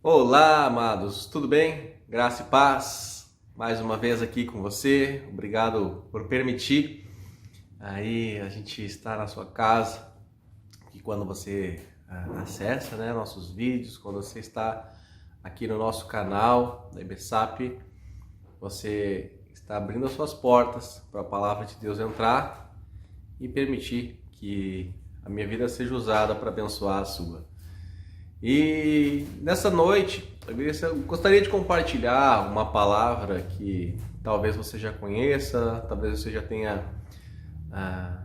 Olá, amados, tudo bem? Graça e paz, mais uma vez aqui com você. Obrigado por permitir aí a gente estar na sua casa. E quando você acessa, nossos vídeos, quando você está aqui no nosso canal da IBSAP, você está abrindo as suas portas para a palavra de Deus entrar e permitir que a minha vida seja usada para abençoar a sua. E nessa noite eu gostaria de compartilhar uma palavra que talvez você já conheça, talvez você já tenha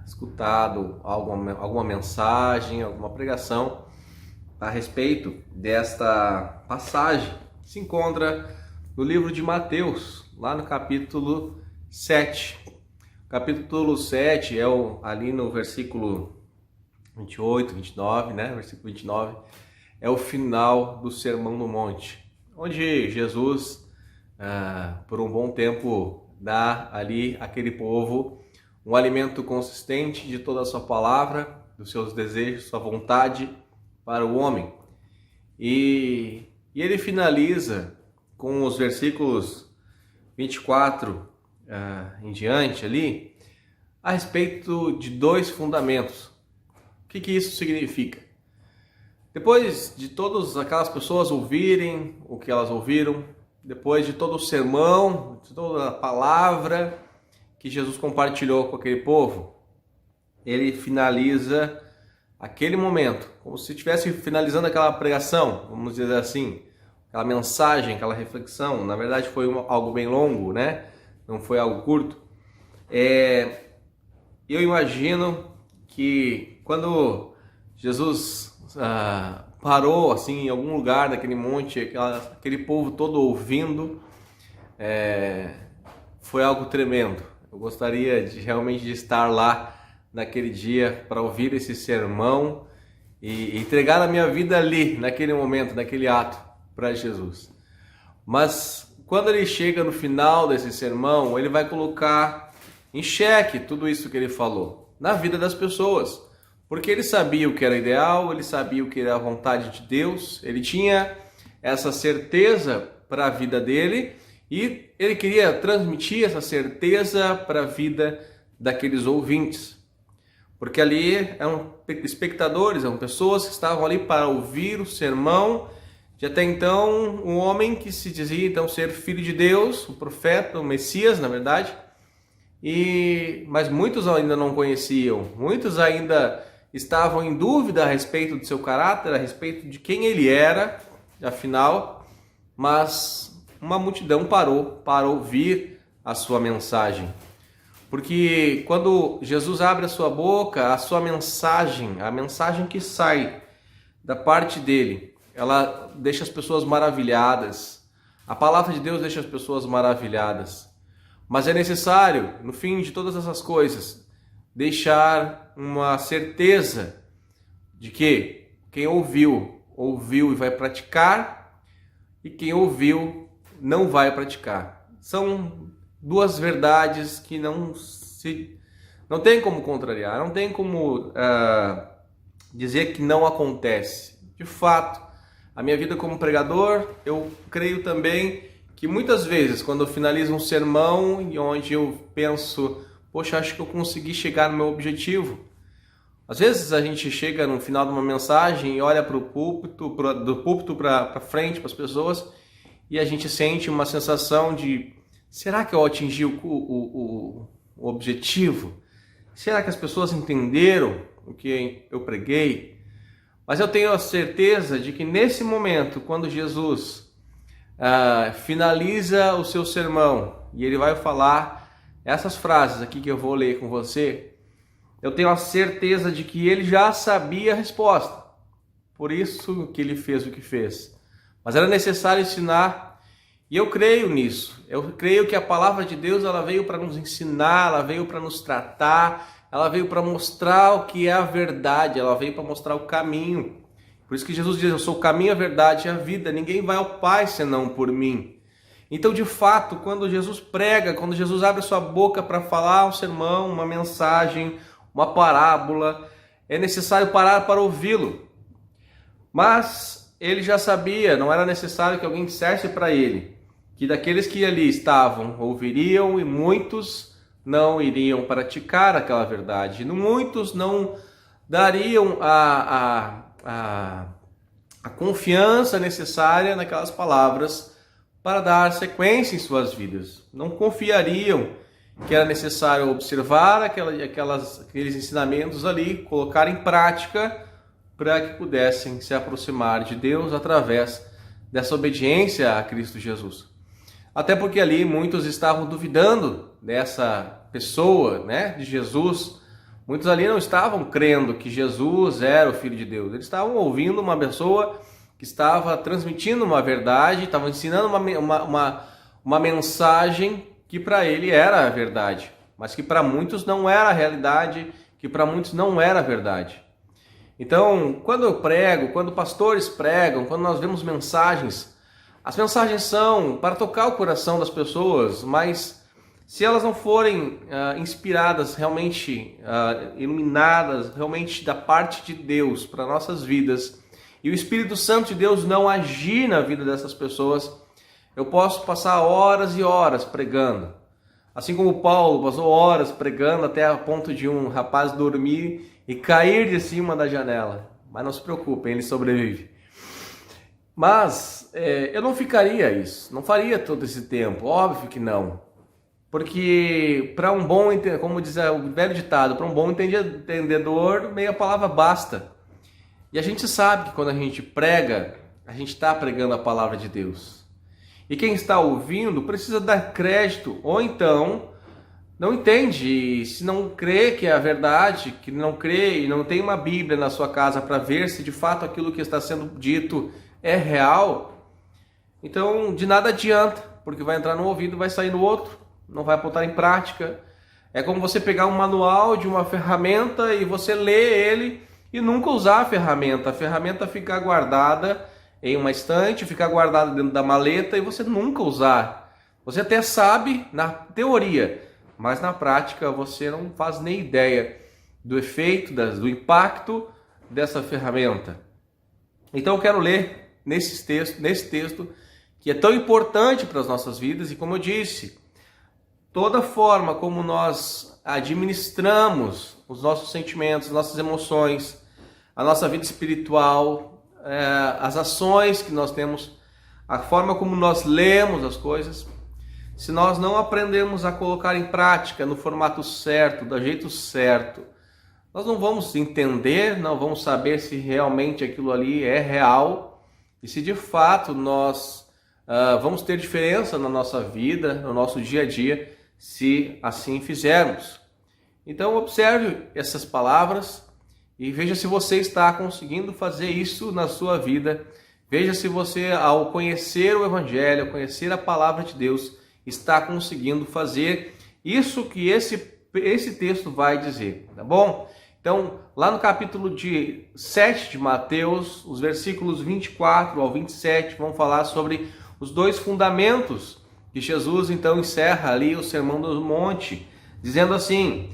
escutado alguma mensagem, alguma pregação a respeito desta passagem que se encontra no livro de Mateus, lá no capítulo 7. O capítulo 7 ali no versículo 28, 29, Versículo 29. É o final do Sermão do Monte, onde Jesus, por um bom tempo, dá ali àquele povo um alimento consistente de toda a sua palavra, dos seus desejos, sua vontade para o homem. E ele finaliza com os versículos 24 em diante ali, a respeito de dois fundamentos. O que isso significa? Depois de todas aquelas pessoas ouvirem o que elas ouviram, depois de todo o sermão, de toda a palavra que Jesus compartilhou com aquele povo, ele finaliza aquele momento, como se estivesse finalizando aquela pregação, vamos dizer assim, aquela mensagem, aquela reflexão. Na verdade foi algo bem longo, Não foi algo curto. Eu imagino que quando Jesus parou assim em algum lugar daquele monte, aquele povo todo ouvindo, foi algo tremendo. Eu gostaria realmente de estar lá naquele dia para ouvir esse sermão e entregar a minha vida ali, naquele momento, naquele ato, para Jesus. Mas quando ele chega no final desse sermão, ele vai colocar em xeque tudo isso que ele falou na vida das pessoas. Porque ele sabia o que era ideal, ele sabia o que era a vontade de Deus, ele tinha essa certeza para a vida dele e ele queria transmitir essa certeza para a vida daqueles ouvintes. Porque ali eram espectadores, eram pessoas que estavam ali para ouvir o sermão de até então um homem que se dizia então ser filho de Deus, um profeta, um Messias, na verdade. Mas muitos ainda não conheciam, muitos ainda estavam em dúvida a respeito do seu caráter, a respeito de quem ele era, afinal, mas uma multidão parou para ouvir a sua mensagem. Porque quando Jesus abre a sua boca, a sua mensagem, a mensagem que sai da parte dele, ela deixa as pessoas maravilhadas. A palavra de Deus deixa as pessoas maravilhadas. Mas é necessário, no fim de todas essas coisas, deixar uma certeza de que quem ouviu e vai praticar, e quem ouviu não vai praticar. São duas verdades que não tem como contrariar, não tem como dizer que não acontece. De fato, a minha vida como pregador, eu creio também que muitas vezes, quando eu finalizo um sermão e onde eu penso, poxa, acho que eu consegui chegar no meu objetivo. Às vezes a gente chega no final de uma mensagem e olha para o púlpito, do púlpito para frente, para as pessoas, e a gente sente uma sensação de, será que eu atingi o objetivo? Será que as pessoas entenderam o que eu preguei? Mas eu tenho a certeza de que nesse momento, quando Jesus finaliza o seu sermão e ele vai falar essas frases aqui que eu vou ler com você, eu tenho a certeza de que ele já sabia a resposta. Por isso que ele fez o que fez. Mas era necessário ensinar, e eu creio nisso. Eu creio que a palavra de Deus, ela veio para nos ensinar, ela veio para nos tratar, ela veio para mostrar o que é a verdade, ela veio para mostrar o caminho. Por isso que Jesus diz, eu sou o caminho, a verdade e a vida. Ninguém vai ao Pai senão por mim. Então, de fato, quando Jesus prega, quando Jesus abre sua boca para falar um sermão, uma mensagem, uma parábola, é necessário parar para ouvi-lo. Mas ele já sabia, não era necessário que alguém dissesse para ele que daqueles que ali estavam ouviriam e muitos não iriam praticar aquela verdade. Muitos não dariam a confiança necessária naquelas palavras para dar sequência em suas vidas. Não confiariam que era necessário observar aqueles ensinamentos ali, colocar em prática para que pudessem se aproximar de Deus através dessa obediência a Cristo Jesus. Até porque ali muitos estavam duvidando dessa pessoa, né, de Jesus. Muitos ali não estavam crendo que Jesus era o Filho de Deus. Eles estavam ouvindo uma pessoa que estava transmitindo uma verdade, estava ensinando uma mensagem que para ele era a verdade, mas que para muitos não era a realidade, que para muitos não era a verdade. Então, quando eu prego, quando pastores pregam, quando nós vemos mensagens, as mensagens são para tocar o coração das pessoas, mas se elas não forem inspiradas, realmente iluminadas, realmente da parte de Deus para nossas vidas, e o Espírito Santo de Deus não agir na vida dessas pessoas, eu posso passar horas e horas pregando. Assim como Paulo passou horas pregando até a ponto de um rapaz dormir e cair de cima da janela. Mas não se preocupem, ele sobrevive. Mas eu não ficaria isso, não faria todo esse tempo, óbvio que não. Porque para um bom, como diz o velho ditado, para um bom entendedor, meia palavra basta. E a gente sabe que quando a gente prega, a gente está pregando a palavra de Deus. E quem está ouvindo precisa dar crédito, ou então não entende, se não crê que é a verdade, que não crê e não tem uma Bíblia na sua casa para ver se de fato aquilo que está sendo dito é real, então de nada adianta, porque vai entrar no ouvido e vai sair no outro, não vai botar em prática. É como você pegar um manual de uma ferramenta e você lê ele e nunca usar a ferramenta ficar guardada em uma estante, ficar guardada dentro da maleta e você nunca usar. Você até sabe na teoria, mas na prática você não faz nem ideia do efeito, do impacto dessa ferramenta. Então eu quero ler nesse texto que é tão importante para as nossas vidas e, como eu disse, toda forma como nós administramos os nossos sentimentos, nossas emoções, a nossa vida espiritual, as ações que nós temos, a forma como nós lemos as coisas, se nós não aprendermos a colocar em prática no formato certo, do jeito certo, nós não vamos entender, não vamos saber se realmente aquilo ali é real e se de fato nós vamos ter diferença na nossa vida, no nosso dia a dia, se assim fizermos. Então observe essas palavras e veja se você está conseguindo fazer isso na sua vida. Veja se você, ao conhecer o Evangelho, ao conhecer a palavra de Deus, está conseguindo fazer isso que esse texto vai dizer, tá bom? Então, lá no capítulo 7 de Mateus, os versículos 24 ao 27, vão falar sobre os dois fundamentos que Jesus então encerra ali o Sermão do Monte, dizendo assim: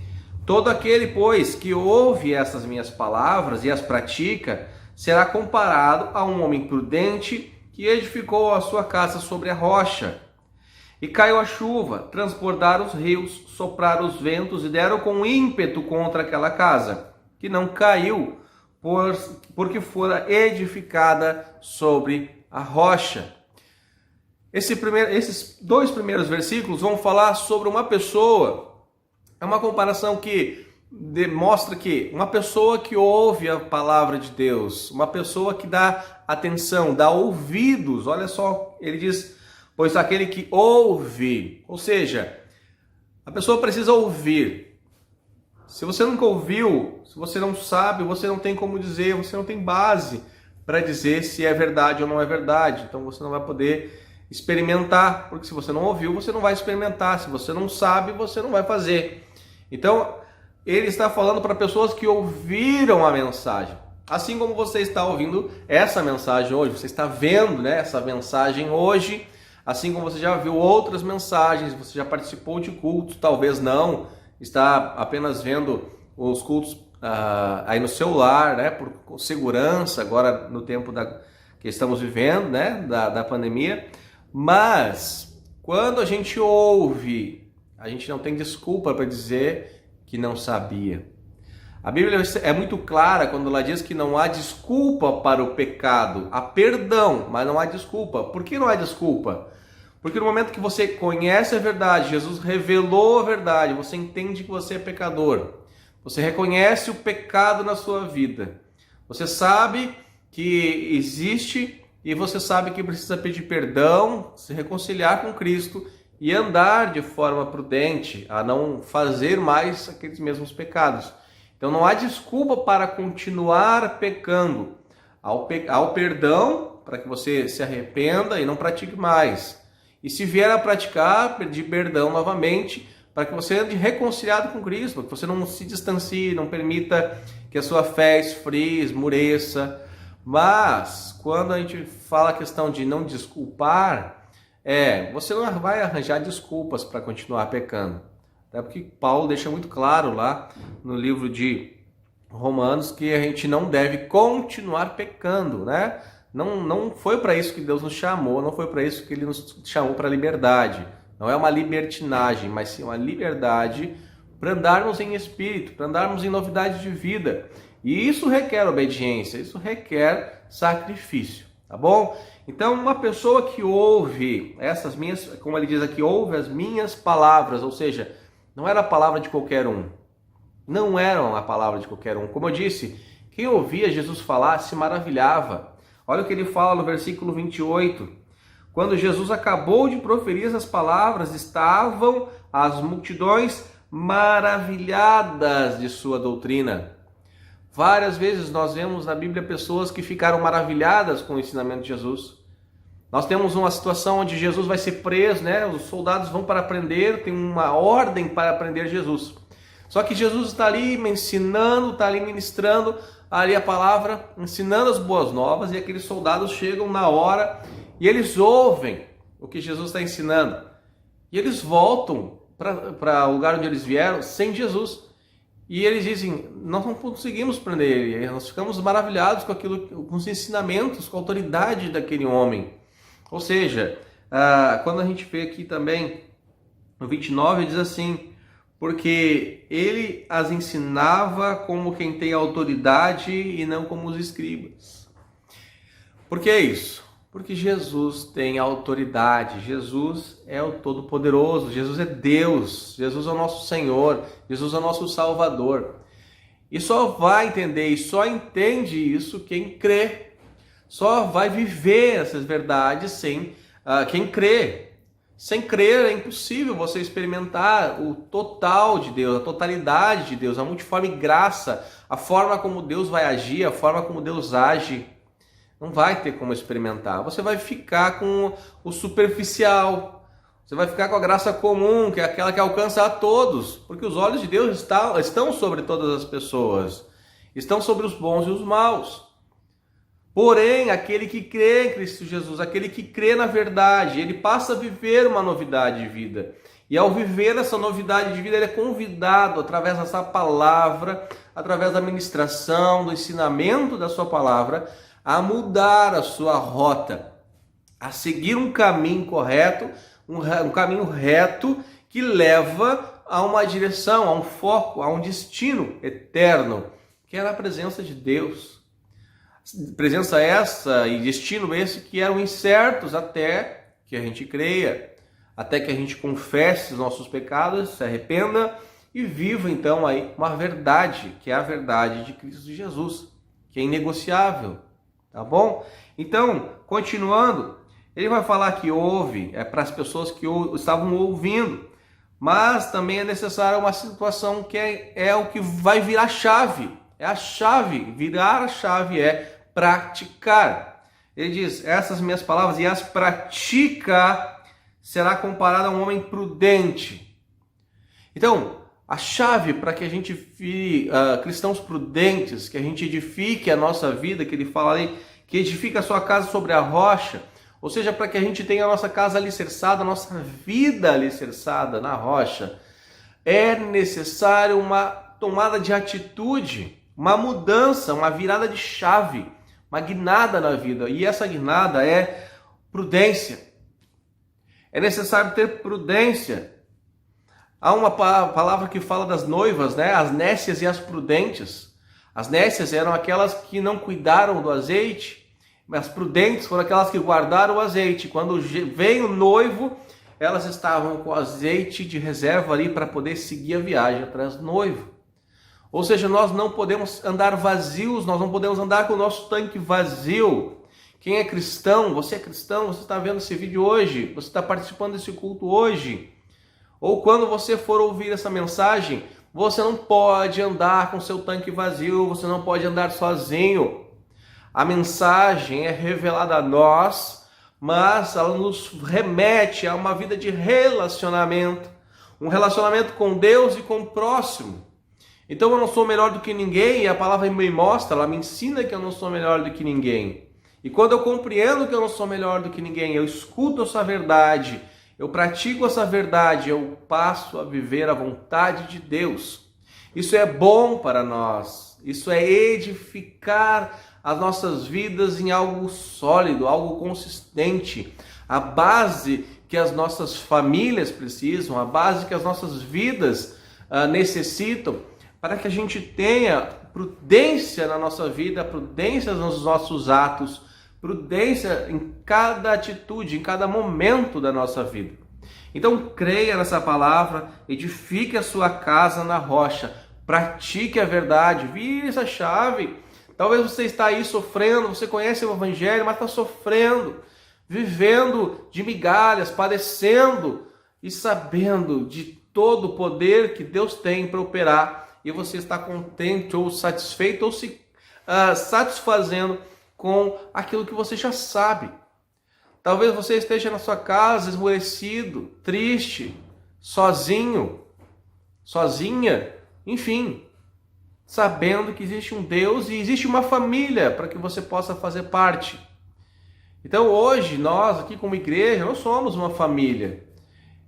todo aquele, pois, que ouve essas minhas palavras e as pratica, será comparado a um homem prudente que edificou a sua casa sobre a rocha. E caiu a chuva, transbordaram os rios, sopraram os ventos e deram com ímpeto contra aquela casa, que não caiu, porque fora edificada sobre a rocha. Esses dois primeiros versículos vão falar sobre uma pessoa. É uma comparação que demonstra que uma pessoa que ouve a palavra de Deus, uma pessoa que dá atenção, dá ouvidos, olha só, ele diz: pois aquele que ouve, ou seja, a pessoa precisa ouvir. Se você nunca ouviu, se você não sabe, você não tem como dizer, você não tem base para dizer se é verdade ou não é verdade. Então você não vai poder experimentar, porque se você não ouviu, você não vai experimentar. Se você não sabe, você não vai fazer. Então, ele está falando para pessoas que ouviram a mensagem. Assim como você está ouvindo essa mensagem hoje, você está vendo, né, essa mensagem hoje, assim como você já viu outras mensagens, você já participou de cultos, talvez não, está apenas vendo os cultos aí no celular, né, por segurança, agora no tempo que estamos vivendo, né, da pandemia, mas quando a gente ouve, a gente não tem desculpa para dizer que não sabia. A Bíblia é muito clara quando ela diz que não há desculpa para o pecado. Há perdão, mas não há desculpa. Por que não há desculpa? Porque no momento que você conhece a verdade, Jesus revelou a verdade, você entende que você é pecador. Você reconhece o pecado na sua vida. Você sabe que existe e você sabe que precisa pedir perdão, se reconciliar com Cristo e andar de forma prudente, a não fazer mais aqueles mesmos pecados. Então não há desculpa para continuar pecando. Há o perdão para que você se arrependa e não pratique mais. E se vier a praticar, pedir perdão novamente para que você ande reconciliado com Cristo, para que você não se distancie, não permita que a sua fé esfrie, esmureça. Mas quando a gente fala a questão de não desculpar, você não vai arranjar desculpas para continuar pecando. Até porque Paulo deixa muito claro lá no livro de Romanos que a gente não deve continuar pecando, né? Não foi para isso que Deus nos chamou, não foi para isso que Ele nos chamou para a liberdade. Não é uma libertinagem, mas sim uma liberdade para andarmos em espírito, para andarmos em novidade de vida. E isso requer obediência, isso requer sacrifício, tá bom? Então, uma pessoa que ouve essas minhas, como ele diz aqui, ouve as minhas palavras, ou seja, não era a palavra de qualquer um. Não era a palavra de qualquer um. Como eu disse, quem ouvia Jesus falar se maravilhava. Olha o que ele fala no versículo 28. Quando Jesus acabou de proferir essas palavras, estavam as multidões maravilhadas de sua doutrina. Várias vezes nós vemos na Bíblia pessoas que ficaram maravilhadas com o ensinamento de Jesus. Nós temos uma situação onde Jesus vai ser preso, né? Os soldados vão para prender, tem uma ordem para prender Jesus. Só que Jesus está ali me ensinando, está ali ministrando ali a palavra, ensinando as boas novas, e aqueles soldados chegam na hora e eles ouvem o que Jesus está ensinando. E eles voltam para o lugar onde eles vieram sem Jesus. E eles dizem, nós não conseguimos prender ele, nós ficamos maravilhados com aquilo, com os ensinamentos, com a autoridade daquele homem. Ou seja, quando a gente vê aqui também, no 29, diz assim, porque ele as ensinava como quem tem autoridade e não como os escribas. Por que isso? Porque Jesus tem autoridade, Jesus é o Todo-Poderoso, Jesus é Deus, Jesus é o nosso Senhor, Jesus é o nosso Salvador. E só vai entender e só entende isso quem crê. Só vai viver essas verdades sem quem crê. Sem crer é impossível você experimentar o total de Deus, a totalidade de Deus, a multiforme graça, a forma como Deus vai agir, a forma como Deus age. Não vai ter como experimentar. Você vai ficar com o superficial. Você vai ficar com a graça comum, que é aquela que alcança a todos. Porque os olhos de Deus estão sobre todas as pessoas. Estão sobre os bons e os maus. Porém, aquele que crê em Cristo Jesus, aquele que crê na verdade, ele passa a viver uma novidade de vida. E ao viver essa novidade de vida, ele é convidado, através dessa palavra, através da ministração, do ensinamento da sua palavra, a mudar a sua rota, a seguir um caminho correto, um caminho reto que leva a uma direção, a um foco, a um destino eterno, que é na presença de Deus. Presença essa e destino esse que eram incertos até que a gente creia, até que a gente confesse os nossos pecados, se arrependa e viva então aí uma verdade, que é a verdade de Cristo Jesus, que é inegociável. Tá bom? Então, continuando, ele vai falar que houve, para as pessoas que estavam ouvindo, mas também é necessária uma situação que é o que vai virar chave. É a chave, virar a chave é praticar. Ele diz, essas minhas palavras, e as pratica, será comparada a um homem prudente. Então, a chave para que a gente vire cristãos prudentes, que a gente edifique a nossa vida, que ele fala ali, que edifica a sua casa sobre a rocha, ou seja, para que a gente tenha a nossa casa alicerçada, a nossa vida alicerçada na rocha, é necessário uma tomada de atitude, uma mudança, uma virada de chave, uma guinada na vida. E essa guinada é prudência. É necessário ter prudência. Há uma palavra que fala das noivas, né? As nécias e as prudentes. As nécias eram aquelas que não cuidaram do azeite, mas as prudentes foram aquelas que guardaram o azeite. Quando veio o noivo, elas estavam com azeite de reserva ali para poder seguir a viagem atrás do noivo. Ou seja, nós não podemos andar vazios, nós não podemos andar com o nosso tanque vazio. Quem é cristão, você está vendo esse vídeo hoje, você está participando desse culto hoje. Ou quando você for ouvir essa mensagem, você não pode andar com seu tanque vazio, você não pode andar sozinho. A mensagem é revelada a nós, mas ela nos remete a uma vida de relacionamento. Um relacionamento com Deus e com o próximo. Então eu não sou melhor do que ninguém, e a palavra me mostra, ela me ensina que eu não sou melhor do que ninguém. E quando eu compreendo que eu não sou melhor do que ninguém, eu escuto essa verdade, eu pratico essa verdade, eu passo a viver a vontade de Deus. Isso é bom para nós, isso é edificar as nossas vidas em algo sólido, algo consistente. A base que as nossas famílias precisam, a base que as nossas vidas necessitam, para que a gente tenha prudência na nossa vida, prudência nos nossos atos, prudência em cada atitude, em cada momento da nossa vida. Então creia nessa palavra, edifique a sua casa na rocha, pratique a verdade, vire essa chave. Talvez você está aí sofrendo, você conhece o Evangelho, mas está sofrendo, vivendo de migalhas, padecendo e sabendo de todo o poder que Deus tem para operar, e você está contente ou satisfeito ou se satisfazendo com aquilo que você já sabe. Talvez você esteja na sua casa esmorecido, triste, sozinho, sozinha, enfim, sabendo que existe um Deus e existe uma família para que você possa fazer parte. Então hoje nós aqui como igreja, nós somos uma família.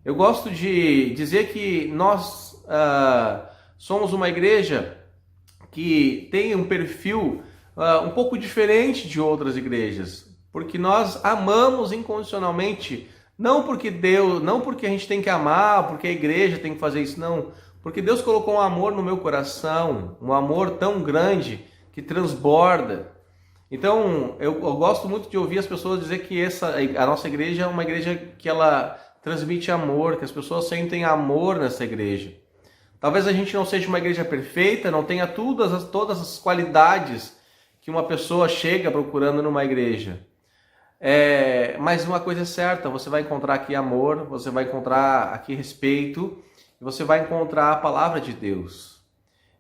Eu gosto de dizer que nós somos uma igreja que tem um perfil um pouco diferente de outras igrejas, porque nós amamos incondicionalmente, não porque a gente tem que amar, porque a igreja tem que fazer isso, não, porque Deus colocou um amor no meu coração, um amor tão grande que transborda. Então eu gosto muito de ouvir as pessoas dizer que a nossa igreja é uma igreja que ela transmite amor, que as pessoas sentem amor nessa igreja. Talvez a gente não seja uma igreja perfeita, não tenha todas as qualidades que uma pessoa chega procurando numa igreja. Mas uma coisa é certa, você vai encontrar aqui amor, você vai encontrar aqui respeito, e você vai encontrar a palavra de Deus.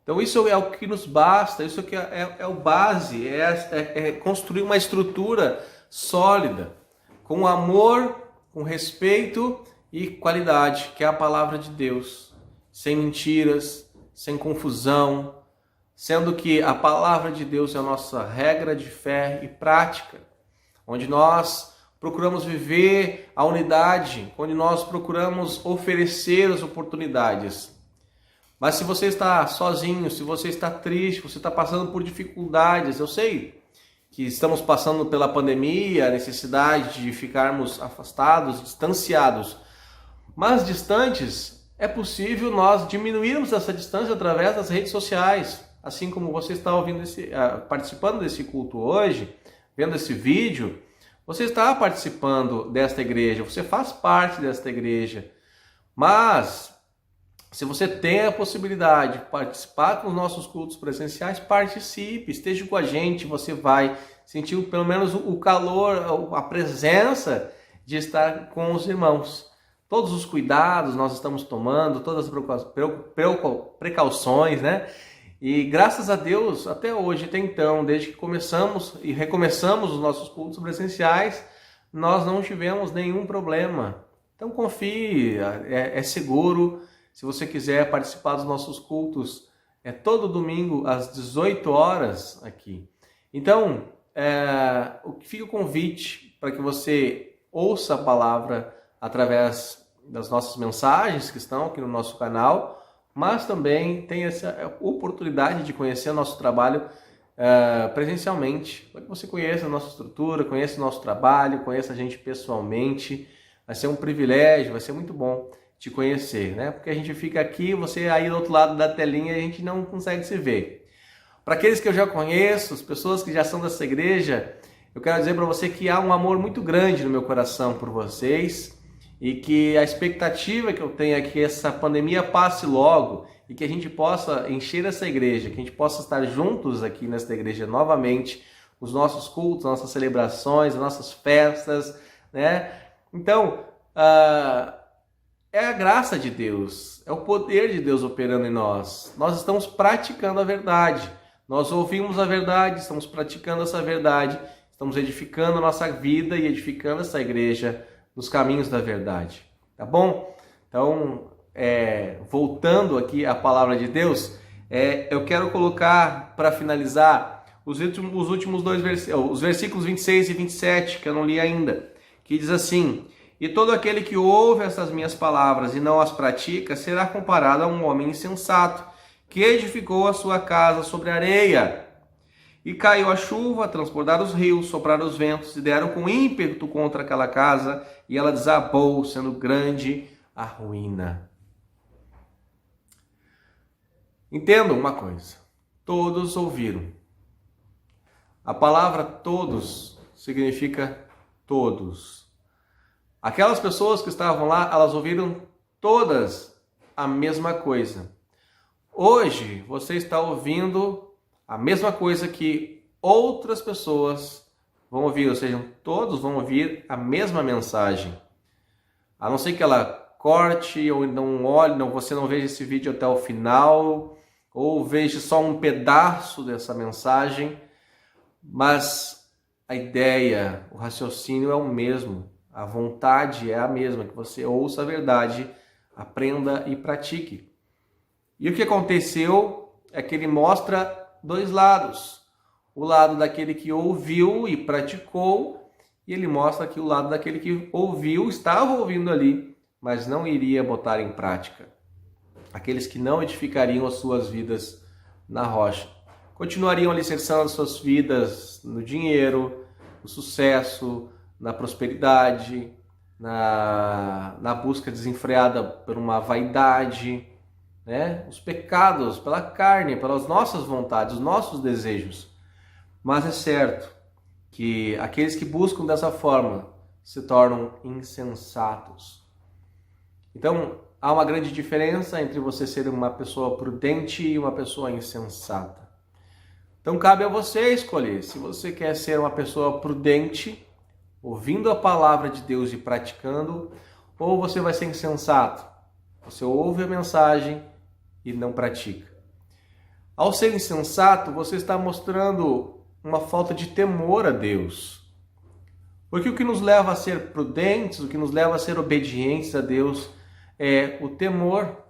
Então isso é o que nos basta, isso que é o base, é construir uma estrutura sólida, com amor, com respeito e qualidade, que é a palavra de Deus. Sem mentiras, sem confusão, sendo que a palavra de Deus é a nossa regra de fé e prática, onde nós procuramos viver a unidade, onde nós procuramos oferecer as oportunidades. Mas se você está sozinho, se você está triste, você está passando por dificuldades, eu sei que estamos passando pela pandemia, a necessidade de ficarmos afastados, distanciados, mas distantes, é possível nós diminuirmos essa distância através das redes sociais. Assim como você está participando desse culto hoje, vendo esse vídeo, você está participando desta igreja, você faz parte desta igreja. Mas, se você tem a possibilidade de participar com os nossos cultos presenciais, participe, esteja com a gente, você vai sentir pelo menos o calor, a presença de estar com os irmãos. Todos os cuidados nós estamos tomando, todas as precauções, né? E graças a Deus, até hoje, até então, desde que começamos e recomeçamos os nossos cultos presenciais, nós não tivemos nenhum problema. Então confie, é seguro. Se você quiser participar dos nossos cultos, é todo domingo às 18 horas aqui. Então, fica o convite para que você ouça a palavra através das nossas mensagens que estão aqui no nosso canal, mas também tem essa oportunidade de conhecer o nosso trabalho presencialmente, para que você conheça a nossa estrutura, conheça o nosso trabalho, conheça a gente pessoalmente. Vai ser um privilégio, vai ser muito bom te conhecer, né? Porque a gente fica aqui, você aí do outro lado da telinha e a gente não consegue se ver. Para aqueles que eu já conheço, as pessoas que já são dessa igreja, eu quero dizer para você que há um amor muito grande no meu coração por vocês e que a expectativa que eu tenho é que essa pandemia passe logo e que a gente possa encher essa igreja, que a gente possa estar juntos aqui nesta igreja novamente, os nossos cultos, nossas celebrações, as nossas festas, né? Então, é a graça de Deus, é o poder de Deus operando em nós. Nós estamos praticando a verdade, nós ouvimos a verdade, estamos praticando essa verdade, estamos edificando a nossa vida e edificando essa igreja nos caminhos da verdade, tá bom? Então, voltando aqui à palavra de Deus, eu quero colocar para finalizar os últimos dois versículos, os versículos 26 e 27, que eu não li ainda, que diz assim: e todo aquele que ouve essas minhas palavras e não as pratica será comparado a um homem insensato que edificou a sua casa sobre areia. E caiu a chuva, transbordaram os rios, sopraram os ventos e deram com ímpeto contra aquela casa, e ela desabou, sendo grande a ruína. Entendam uma coisa, todos ouviram. A palavra todos significa todos. Aquelas pessoas que estavam lá, elas ouviram todas a mesma coisa. Hoje você está ouvindo a mesma coisa que outras pessoas vão ouvir, ou seja, todos vão ouvir a mesma mensagem. A não ser que ela corte ou não olhe, você não veja esse vídeo até o final, ou veja só um pedaço dessa mensagem, mas a ideia, o raciocínio é o mesmo, a vontade é a mesma, que você ouça a verdade, aprenda e pratique. E o que aconteceu é que ele mostra dois lados. O lado daquele que ouviu e praticou, e ele mostra aqui o lado daquele que ouviu, estava ouvindo ali, mas não iria botar em prática. Aqueles que não edificariam as suas vidas na rocha. Continuariam alicerçando suas vidas no dinheiro, no sucesso, na prosperidade, na busca desenfreada por uma vaidade, né? Os pecados pela carne, pelas nossas vontades, os nossos desejos. Mas é certo que aqueles que buscam dessa forma se tornam insensatos. Então, há uma grande diferença entre você ser uma pessoa prudente e uma pessoa insensata. Então, cabe a você escolher se você quer ser uma pessoa prudente, ouvindo a palavra de Deus e praticando, ou você vai ser insensato. Você ouve a mensagem e não pratica. Ao ser insensato, você está mostrando uma falta de temor a Deus. Porque o que nos leva a ser prudentes, o que nos leva a ser obedientes a Deus é o temor.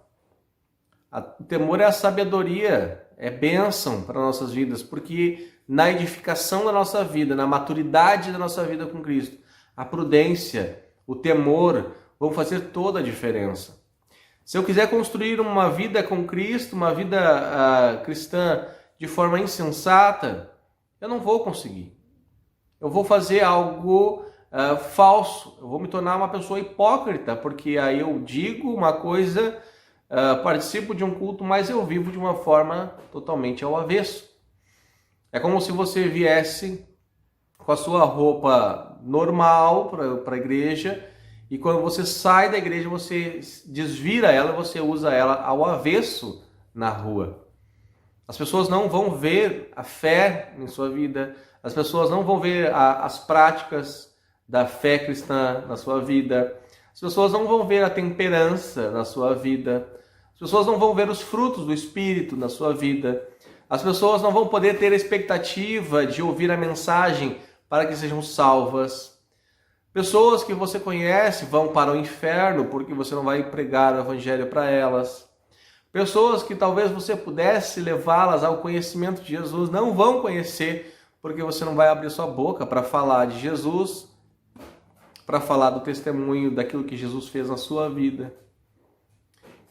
O temor é a sabedoria, é bênção para nossas vidas, porque na edificação da nossa vida, na maturidade da nossa vida com Cristo, a prudência, o temor vão fazer toda a diferença. Se eu quiser construir uma vida com Cristo, uma vida cristã de forma insensata, eu não vou conseguir. Eu vou fazer algo falso, eu vou me tornar uma pessoa hipócrita, porque aí eu digo uma coisa, participo de um culto, mas eu vivo de uma forma totalmente ao avesso. É como se você viesse com a sua roupa normal para a igreja, e quando você sai da igreja, você desvira ela, você usa ela ao avesso na rua. As pessoas não vão ver a fé em sua vida, as pessoas não vão ver as práticas da fé cristã na sua vida, as pessoas não vão ver a temperança na sua vida, as pessoas não vão ver os frutos do Espírito na sua vida, as pessoas não vão poder ter a expectativa de ouvir a mensagem para que sejam salvas. Pessoas que você conhece vão para o inferno porque você não vai pregar o evangelho para elas. Pessoas que talvez você pudesse levá-las ao conhecimento de Jesus não vão conhecer porque você não vai abrir sua boca para falar de Jesus, para falar do testemunho daquilo que Jesus fez na sua vida.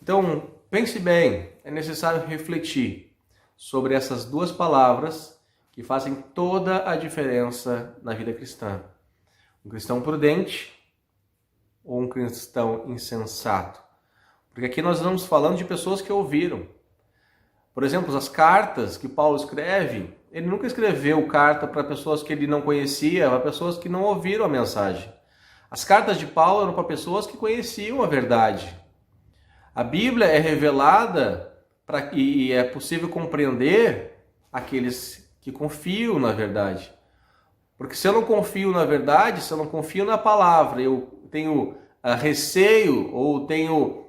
Então, pense bem, é necessário refletir sobre essas duas palavras que fazem toda a diferença na vida cristã. Um cristão prudente ou um cristão insensato? Porque aqui nós estamos falando de pessoas que ouviram. Por exemplo, as cartas que Paulo escreve, ele nunca escreveu carta para pessoas que ele não conhecia, para pessoas que não ouviram a mensagem. As cartas de Paulo eram para pessoas que conheciam a verdade. A Bíblia é revelada e é possível compreender aqueles que confiam na verdade. Porque se eu não confio na verdade, se eu não confio na palavra, eu tenho receio ou tenho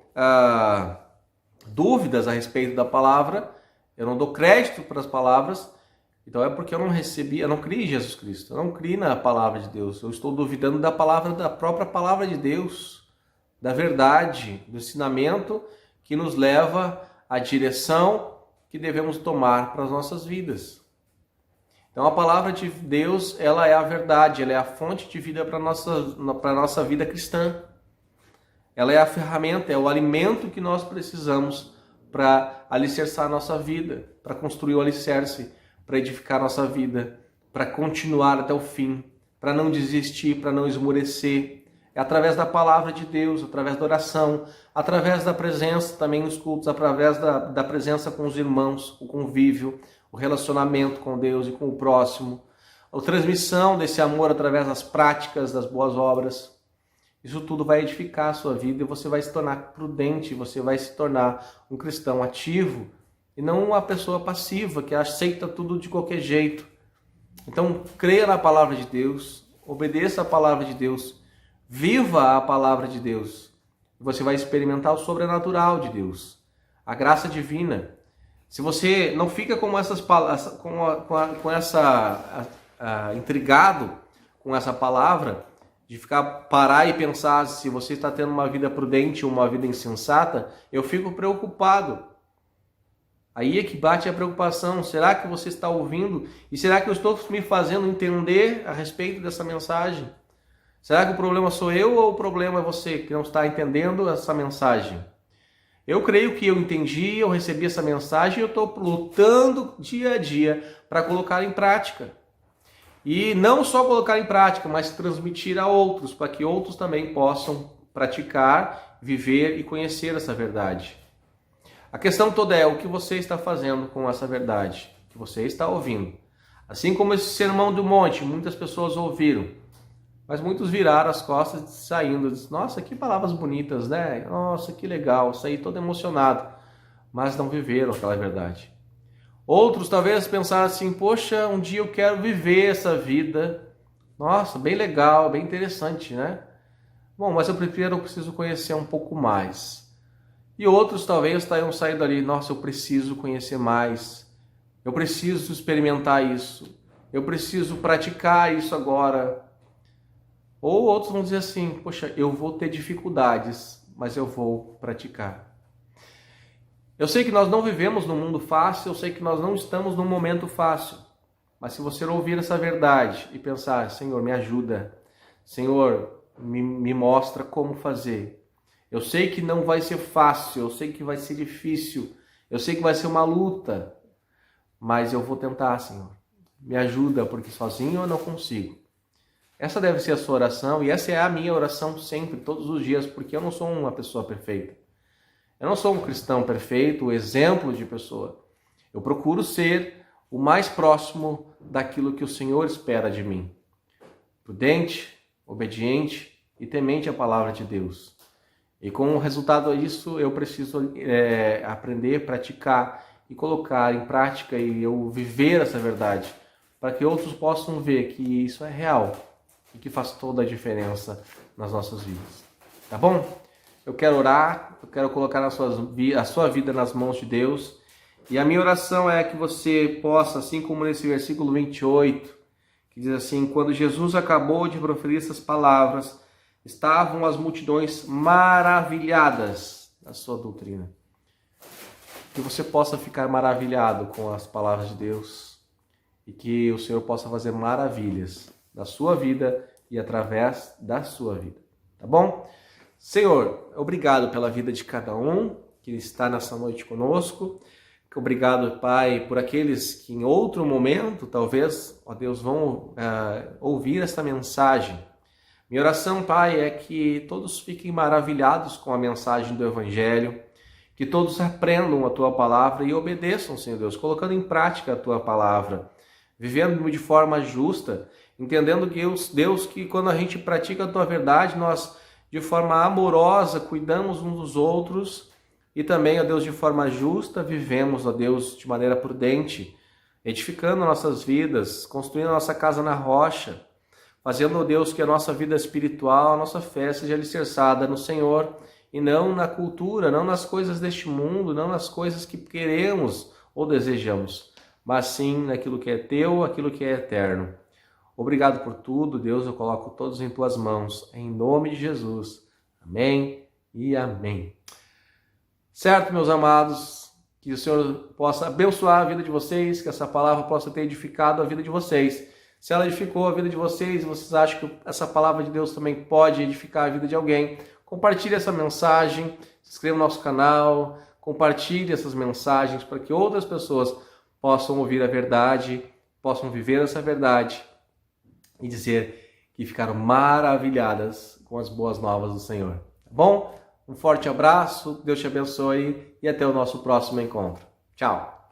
dúvidas a respeito da palavra, eu não dou crédito para as palavras, então é porque eu não criei em Jesus Cristo, eu não criei na palavra de Deus, eu estou duvidando da própria palavra de Deus, da verdade, do ensinamento que nos leva à direção que devemos tomar para as nossas vidas. Então a palavra de Deus, ela é a verdade, ela é a fonte de vida para a nossa vida cristã. Ela é a ferramenta, é o alimento que nós precisamos para alicerçar a nossa vida, para construir o alicerce, para edificar a nossa vida, para continuar até o fim, para não desistir, para não esmorecer. É através da palavra de Deus, através da oração, através da presença também nos cultos, através da presença com os irmãos, o convívio, o relacionamento com Deus e com o próximo, a transmissão desse amor através das práticas, das boas obras. Isso tudo vai edificar a sua vida e você vai se tornar prudente, você vai se tornar um cristão ativo e não uma pessoa passiva que aceita tudo de qualquer jeito. Então, creia na palavra de Deus, obedeça a palavra de Deus, viva a palavra de Deus. Você vai experimentar o sobrenatural de Deus, a graça divina. Se você não fica com intrigado com essa palavra, de parar e pensar se você está tendo uma vida prudente ou uma vida insensata, eu fico preocupado. Aí é que bate a preocupação. Será que você está ouvindo? E será que eu estou me fazendo entender a respeito dessa mensagem? Será que o problema sou eu ou o problema é você que não está entendendo essa mensagem? Eu creio que eu entendi, eu recebi essa mensagem e eu estou lutando dia a dia para colocar em prática. E não só colocar em prática, mas transmitir a outros, para que outros também possam praticar, viver e conhecer essa verdade. A questão toda é o que você está fazendo com essa verdade, que você está ouvindo. Assim como esse sermão do monte, muitas pessoas ouviram, mas muitos viraram as costas saindo. Nossa, que palavras bonitas, né? Nossa, que legal, saí todo emocionado, mas não viveram aquela verdade. Outros talvez pensaram assim, poxa, um dia eu quero viver essa vida. Nossa, bem legal, bem interessante, né? Bom, mas eu preciso conhecer um pouco mais. E outros talvez tenham saído ali, nossa, eu preciso conhecer mais. Eu preciso experimentar isso. Eu preciso praticar isso agora. Ou outros vão dizer assim, poxa, eu vou ter dificuldades, mas eu vou praticar. Eu sei que nós não vivemos num mundo fácil, eu sei que nós não estamos num momento fácil. Mas se você ouvir essa verdade e pensar, Senhor, me ajuda. Senhor, me mostra como fazer. Eu sei que não vai ser fácil, eu sei que vai ser difícil, eu sei que vai ser uma luta. Mas eu vou tentar, Senhor. Me ajuda, porque sozinho eu não consigo. Essa deve ser a sua oração e essa é a minha oração sempre, todos os dias, porque eu não sou uma pessoa perfeita. Eu não sou um cristão perfeito, um exemplo de pessoa. Eu procuro ser o mais próximo daquilo que o Senhor espera de mim. Prudente, obediente e temente a palavra de Deus. E com o resultado disso, eu preciso aprender, praticar e colocar em prática e eu viver essa verdade, para que outros possam ver que isso é real e que faz toda a diferença nas nossas vidas. Tá bom? Eu quero orar, eu quero colocar a sua vida nas mãos de Deus. E a minha oração é que você possa, assim como nesse versículo 28, que diz assim, quando Jesus acabou de proferir essas palavras, estavam as multidões maravilhadas da sua doutrina. Que você possa ficar maravilhado com as palavras de Deus e que o Senhor possa fazer maravilhas da sua vida e através da sua vida. Tá bom? Senhor, obrigado pela vida de cada um que está nessa noite conosco. Obrigado, Pai, por aqueles que em outro momento, talvez, ó Deus, vão ouvir esta mensagem. Minha oração, Pai, é que todos fiquem maravilhados com a mensagem do Evangelho, que todos aprendam a Tua palavra e obedeçam, Senhor Deus, colocando em prática a Tua palavra, vivendo de forma justa, entendendo que Deus, que quando a gente pratica a Tua verdade, nós, de forma amorosa, cuidamos uns dos outros e também, ó Deus, de forma justa, vivemos, ó Deus, de maneira prudente, edificando nossas vidas, construindo a nossa casa na rocha, fazendo, ó Deus, que a nossa vida espiritual, a nossa fé seja alicerçada no Senhor e não na cultura, não nas coisas deste mundo, não nas coisas que queremos ou desejamos, mas sim naquilo que é teu, aquilo que é eterno. Obrigado por tudo, Deus, eu coloco todos em tuas mãos, em nome de Jesus. Amém e amém. Certo, meus amados, que o Senhor possa abençoar a vida de vocês, que essa palavra possa ter edificado a vida de vocês. Se ela edificou a vida de vocês, vocês acham que essa palavra de Deus também pode edificar a vida de alguém, compartilhe essa mensagem, se inscreva no nosso canal, compartilhe essas mensagens para que outras pessoas possam ouvir a verdade, possam viver essa verdade e dizer que ficaram maravilhadas com as boas novas do Senhor. Tá bom? Um forte abraço, Deus te abençoe e até o nosso próximo encontro. Tchau!